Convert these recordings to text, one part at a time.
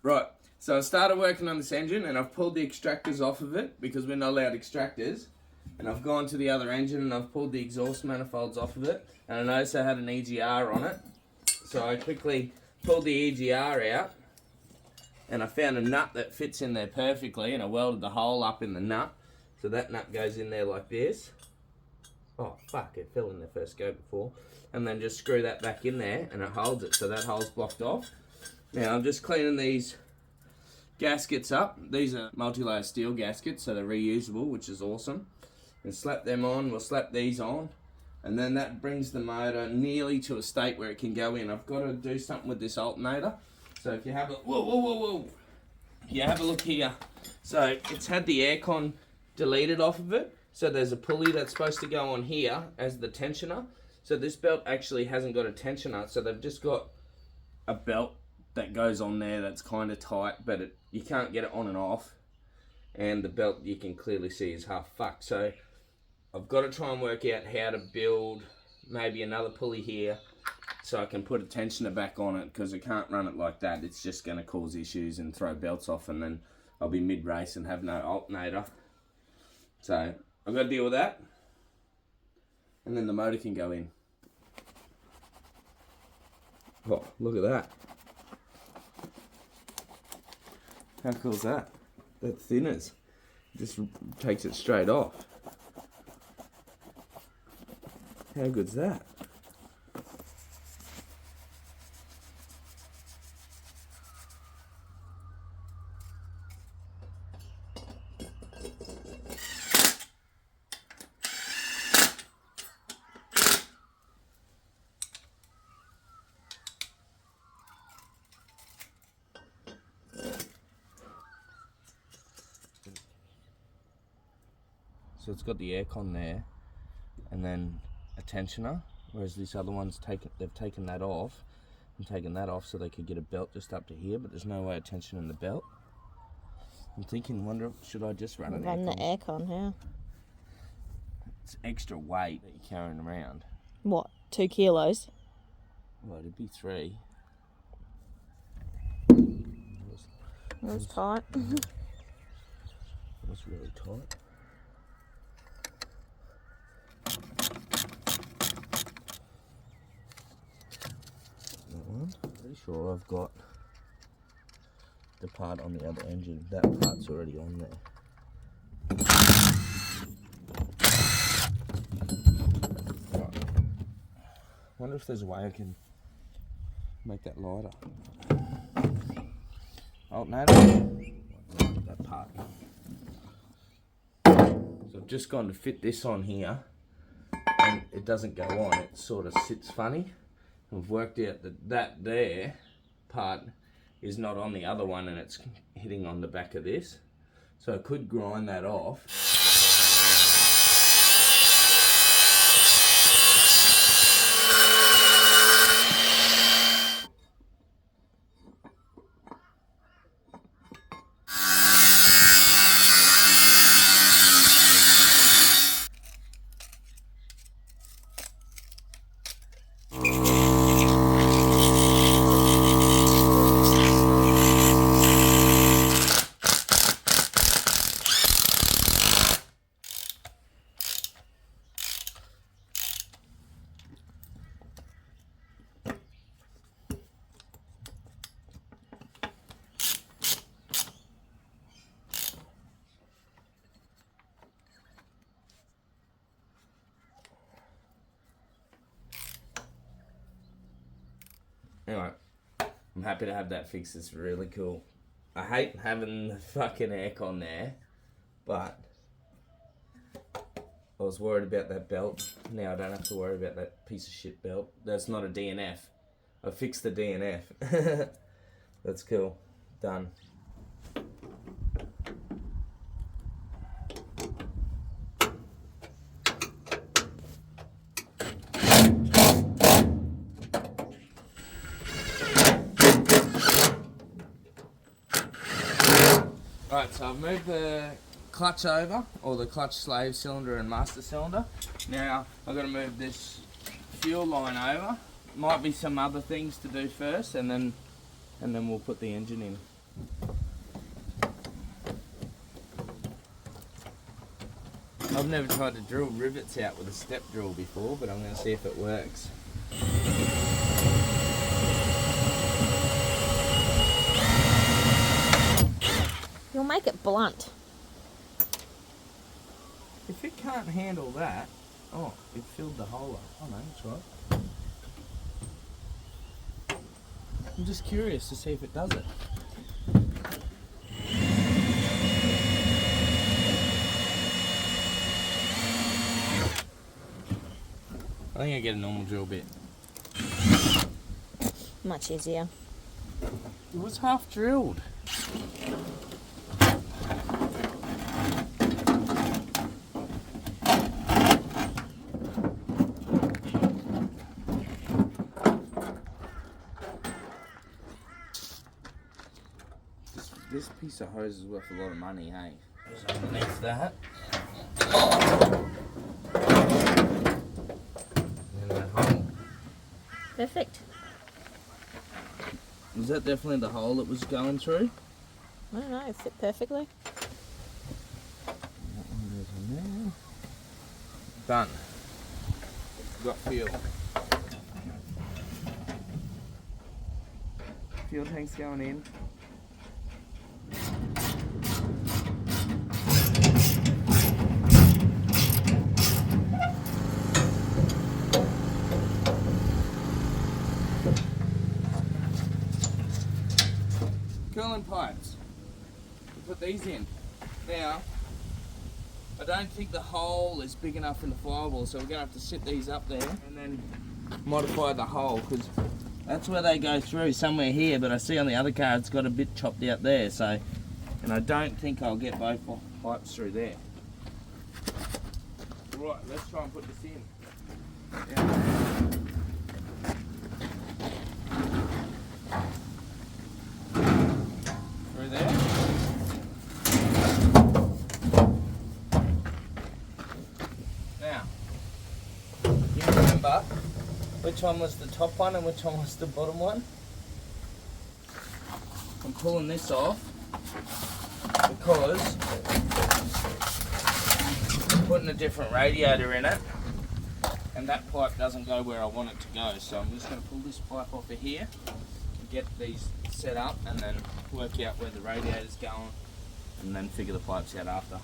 Right, so I started working on this engine and I've pulled the extractors off of it because we're not allowed extractors. And I've gone to the other engine and I've pulled the exhaust manifolds off of it. And I noticed I had an EGR on it. So I quickly pulled the EGR out and I found a nut that fits in there perfectly, and I welded the hole up in the nut. So that nut goes in there like this. Oh fuck, it fell in the first go before. And then just screw that back in there and it holds it, so that hole's blocked off. Now I'm just cleaning these gaskets up. These are multi-layer steel gaskets, so they're reusable, which is awesome. And slap them on, we'll slap these on. And then that brings the motor nearly to a state where it can go in. I've got to do something with this alternator. So if you have a, whoa. You have a look here. So it's had the aircon deleted off of it. So there's a pulley that's supposed to go on here as the tensioner. So this belt actually hasn't got a tensioner. So they've just got a belt that goes on there that's kind of tight, but you can't get it on and off. And the belt you can clearly see is half fucked. So I've got to try and work out how to build maybe another pulley here so I can put a tensioner back on it, because I can't run it like that. It's just going to cause issues and throw belts off, and then I'll be mid-race and have no alternator. So I've got to deal with that. And then the motor can go in. Oh, look at that. How cool is that? That thinners. Just takes it straight off. How good's that? So it's got the aircon there, and then a tensioner, whereas this other one's they've taken that off and taken that off so they could get a belt just up to here, but there's no way of tensioning the belt. I'm thinking, should I just run the aircon, yeah. It's extra weight that you're carrying around. What, 2 kilos? Well, it'd be 3. That's tight. That's really tight. Pretty sure I've got the part on the other engine. That part's already on there. Right. Wonder if there's a way I can make that lighter. Alternator. That part. So I've just gone to fit this on here, and it doesn't go on. It sort of sits funny. I've worked out that there part is not on the other one, and it's hitting on the back of this. So I could grind that off. Anyway, I'm happy to have that fixed. It's really cool. I hate having the fucking aircon there, but I was worried about that belt. Now I don't have to worry about that piece of shit belt. That's not a DNF. I fixed the DNF. That's cool. Done. Right, so I've moved the clutch over, or the clutch slave cylinder and master cylinder. Now I've got to move this fuel line over. Might be some other things to do first, and then we'll put the engine in. I've never tried to drill rivets out with a step drill before, but I'm going to see if it works. You'll make it blunt. If it can't handle that... Oh, it filled the hole up. Oh no, that's right. I'm just curious to see if it does it. I think I get a normal drill bit. Much easier. It was half drilled. This piece of hose is worth a lot of money, hey? Goes underneath that. And that hole. Perfect. Was that definitely the hole it was going through? I don't know, it fit perfectly. That one goes in there. Done. Got fuel. Fuel tank's going in. Cooling pipes. We put these in. Now, I don't think the hole is big enough in the firewall, so we're going to have to sit these up there and then modify the hole, because that's where they go through, somewhere here, but I see on the other car it's got a bit chopped out there, so, and I don't think I'll get both pipes through there. Right, let's try and put this in. Yeah. Through there. Now, you remember which one was the top one and which one was the bottom one? I'm pulling this off because I'm putting a different radiator in it, and that pipe doesn't go where I want it to go, so I'm just going to pull this pipe off of here and get these set up and then work out where the radiator's going and then figure the pipes out after.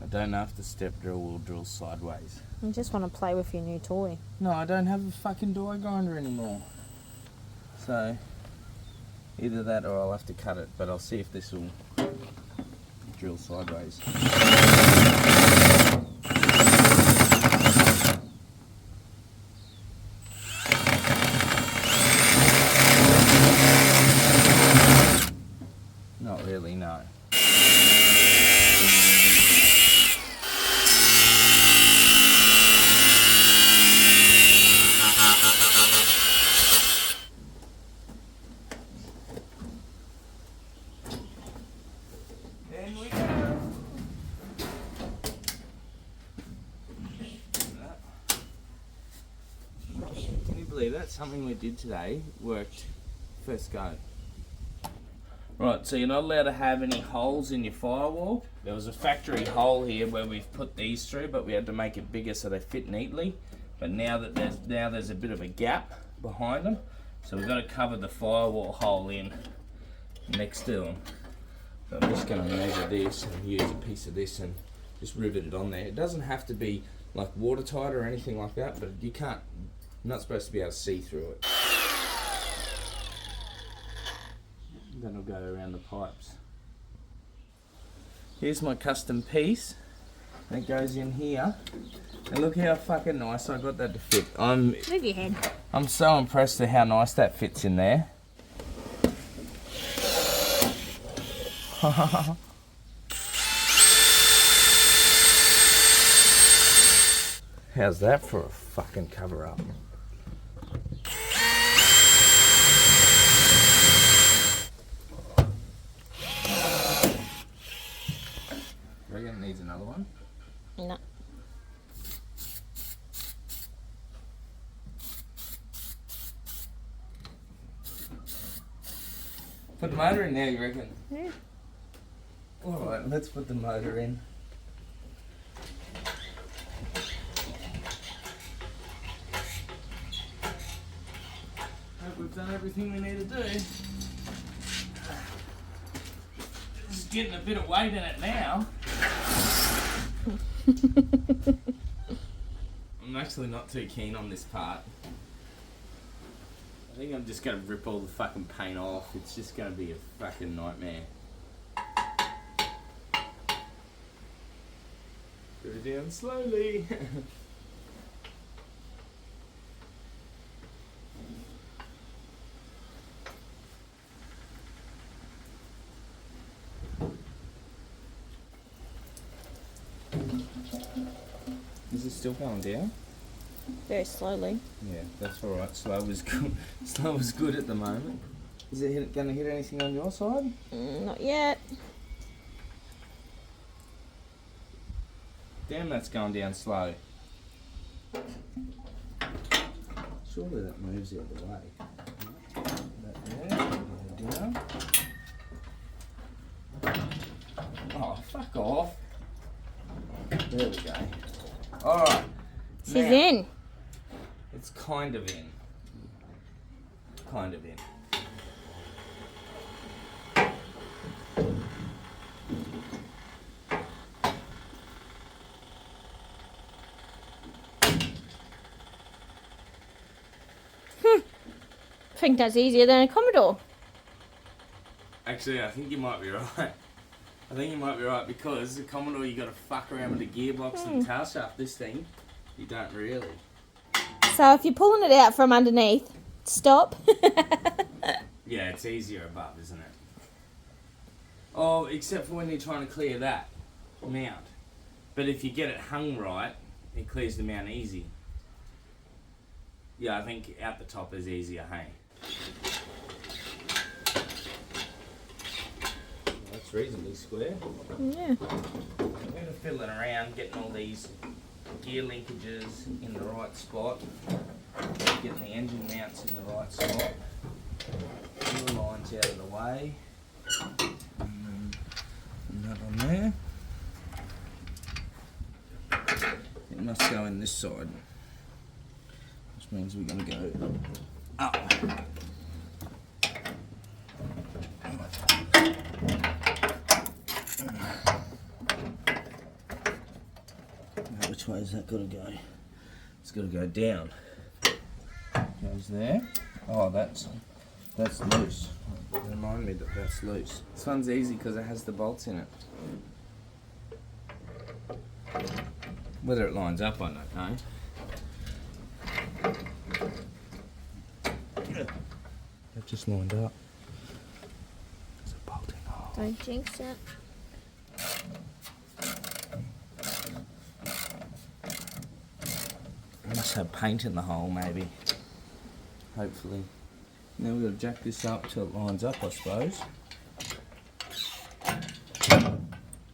I don't know if the step drill will drill sideways. You just want to play with your new toy. No, I don't have a fucking die grinder anymore. So, either that or I'll have to cut it, but I'll see if this will drill sideways. Not really, no. Can you believe that? Something we did today worked first go. Right, so you're not allowed to have any holes in your firewall. There was a factory hole here where we've put these through, but we had to make it bigger so they fit neatly. But now that there's a bit of a gap behind them, so we've got to cover the firewall hole in next to them. So I'm just going to measure this and use a piece of this and just rivet it on there. It doesn't have to be like watertight or anything like that, but you can't. You're not supposed to be able to see through it. Then it'll go around the pipes. Here's my custom piece. It goes in here. And look how fucking nice I got that to fit. Move your head. I'm so impressed at how nice that fits in there. How's that for a fucking cover up? Reckon it needs another one? No. Put motor in now, you reckon? Yeah. Alright, let's put the motor in. Hope we've done everything we need to do. This is getting a bit of weight in it now. I'm actually not too keen on this part. I think I'm just going to rip all the fucking paint off. It's just going to be a fucking nightmare. Go down slowly. Is it still going down? Very slowly. Yeah, that's alright. Slow is good. Slow is good at the moment. Is it going to hit anything on your side? Not yet. Damn, that's going down slow. Surely that moves the other way. That there, down. Oh, fuck off. There we go. Alright. She's in. It's kind of in. Kind of in. I think that's easier than a Commodore. Actually, I think you might be right. I think you might be right because the Commodore you got to fuck around with the gearbox and the tail shaft. This thing, you don't really. So if you're pulling it out from underneath, stop. Yeah, it's easier above, isn't it? Oh, except for when you're trying to clear that mount. But if you get it hung right, it clears the mount easy. Yeah, I think out the top is easier, hey? That's reasonably square. Yeah. I'm going to fiddle it around, getting all these gear linkages in the right spot, getting the engine mounts in the right spot, the lines out of the way, and that on there. It must go in this side, which means we're going to go up. Which way is that got to go? It's got to go down. Goes there. Oh, that's loose. Remind me that that's loose. This one's easy because it has the bolts in it. Whether it lines up, I don't know. That just lined up. There's a bolting hole. Don't jinx it. I must have paint in the hole, maybe. Hopefully. Now we've got to jack this up till it lines up, I suppose.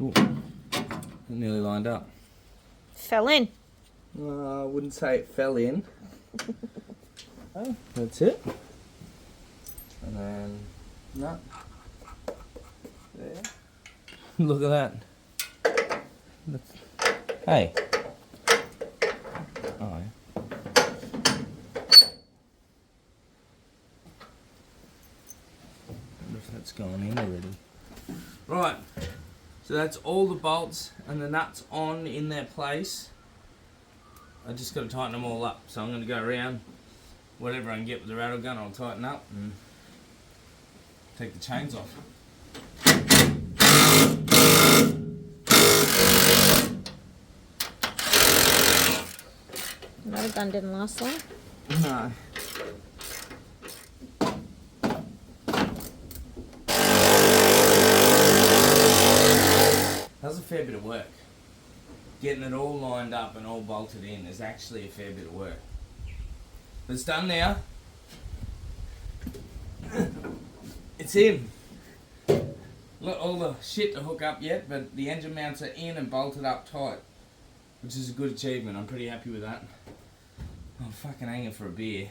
Ooh, it nearly lined up. Fell in. I wouldn't say it fell in. Oh, that's it. And then, no. There. Look at that. Hey. Oh, yeah. Wonder if that's gone in already. Right. So that's all the bolts and the nuts on in their place. I just got to tighten them all up. So I'm going to go around. Whatever I can get with the rattle gun, I'll tighten up and take the chains off. Rattle gun didn't last long. No. That's a fair bit of work. Getting it all lined up and all bolted in is actually a fair bit of work. But it's done now. It's in. Not all the shit to hook up yet, but the engine mounts are in and bolted up tight, which is a good achievement. I'm pretty happy with that. I'm fucking hanging for a beer.